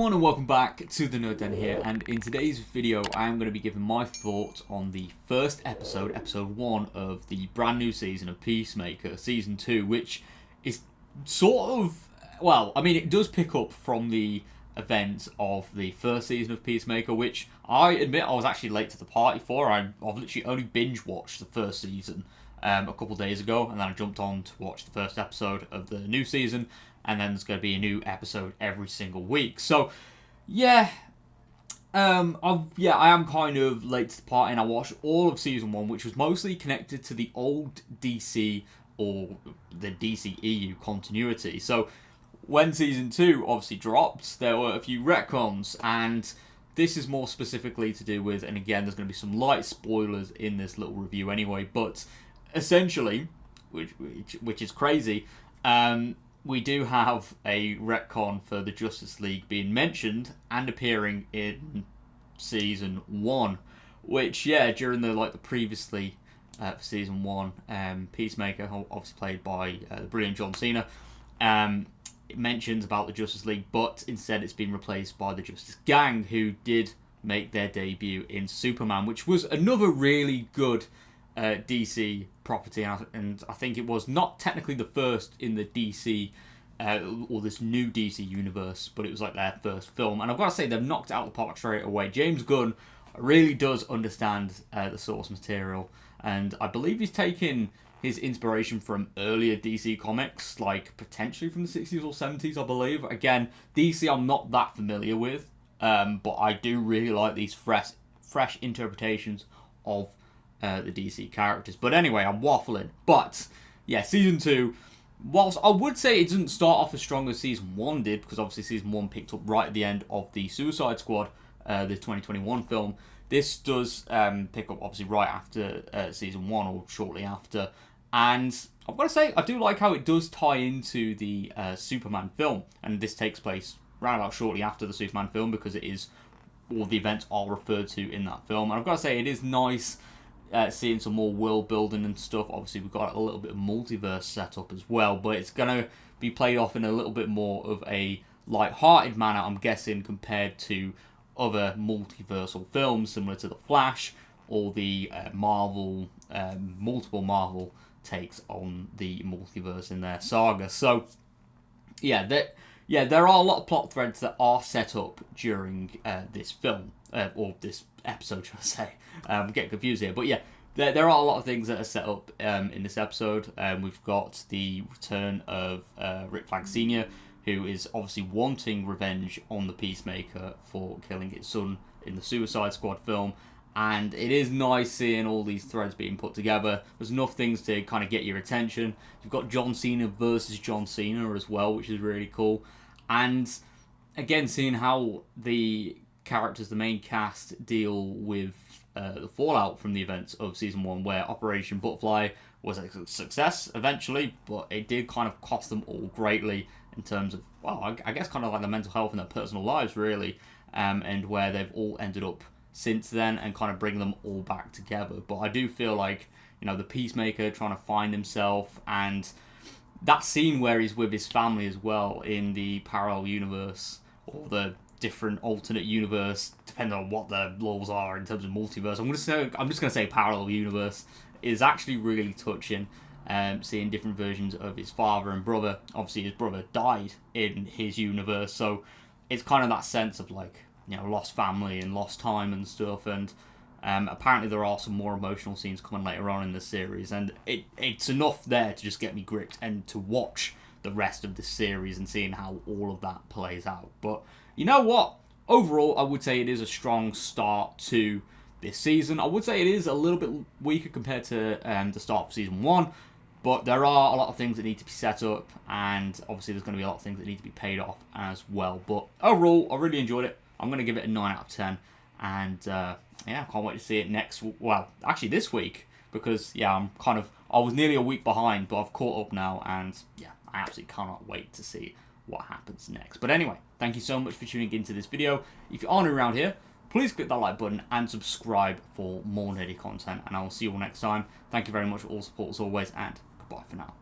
everyone and welcome back to the Nerd Den here, and in today's video I am going to be giving my thoughts on the first episode, episode 1 of the brand new season of Peacemaker, season 2, which is sort of, well, I mean it does pick up from the events of the first season of Peacemaker, which I admit I was actually late to the party for. I've literally only binge watched the first season a couple days ago, and then I jumped on to watch the first episode of the new season. And then there's going to be a new episode every single week. So, yeah, I am kind of late to the party, and I watched all of season 1, which was mostly connected to the old DC or the DC EU continuity. So, when season 2 obviously dropped, there were a few retcons, and this is more specifically to do with, and again, there's going to be some light spoilers in this little review anyway, but essentially, which is crazy, we do have a retcon for the Justice League being mentioned and appearing in season 1, which, yeah, during the previously for season 1, Peacemaker, obviously played by the brilliant John Cena, it mentions about the Justice League, but instead it's been replaced by the Justice Gang, who did make their debut in Superman, which was another really good DC property, and I think it was not technically the first in the DC or this new DC universe, but it was like their first film, and I've got to say they've knocked it out of the park straight away. James Gunn really does understand the source material, and I believe he's taken his inspiration from earlier DC comics, like potentially from the 60s or 70s, I believe. Again, DC I'm not that familiar with, but I do really like these fresh interpretations of the DC characters. But anyway, I'm waffling. But yeah, season 2, whilst I would say it doesn't start off as strong as season 1 did, because obviously season 1 picked up right at the end of the Suicide Squad, the 2021 film, this does pick up obviously right after season 1 or shortly after. And I've got to say, I do like how it does tie into the Superman film, and this takes place right about shortly after the Superman film, because it is all the events are referred to in that film. And I've got to say, it is nice seeing some more world building and stuff. Obviously, we've got a little bit of multiverse setup as well, but it's going to be played off in a little bit more of a light-hearted manner, I'm guessing, compared to other multiversal films similar to The Flash or the multiple Marvel takes on the multiverse in their saga. So, yeah, there are a lot of plot threads that are set up during this film, or this episode, should I say. I'm getting confused here. But yeah, there are a lot of things that are set up in this episode. We've got the return of Rick Flag Sr., who is obviously wanting revenge on the Peacemaker for killing his son in the Suicide Squad film. And it is nice seeing all these threads being put together. There's enough things to kind of get your attention. You've got John Cena versus John Cena as well, which is really cool. And again, seeing how the characters, the main cast, deal with the fallout from the events of season 1, where Operation Butterfly was a success eventually, but it did kind of cost them all greatly in terms of, well, I guess kind of like their mental health and their personal lives, really, and where they've all ended up since then, and kind of bring them all back together. But I do feel like, the Peacemaker trying to find himself, and that scene where he's with his family as well in the parallel universe, or the different alternate universe, depending on what the laws are in terms of multiverse. I'm just going to say parallel universe, is actually really touching. Seeing different versions of his father and brother. Obviously, his brother died in his universe, so it's kind of that sense of lost family and lost time and stuff. And apparently there are some more emotional scenes coming later on in the series, and it's enough there to just get me gripped and to watch the rest of the series and seeing how all of that plays out. But you know what? Overall, I would say it is a strong start to this season. I would say it is a little bit weaker compared to the start of season 1, but there are a lot of things that need to be set up, and obviously there's going to be a lot of things that need to be paid off as well. But overall, I really enjoyed it. I'm going to give it a 9 out of 10, and I can't wait to see it this week, because I was nearly a week behind, but I've caught up now, and I absolutely cannot wait to see what happens next. But anyway, thank you so much for tuning into this video. If you are new around here, please click that like button and subscribe for more nerdy content, and I will see you all next time. Thank you very much for all support as always, and goodbye for now.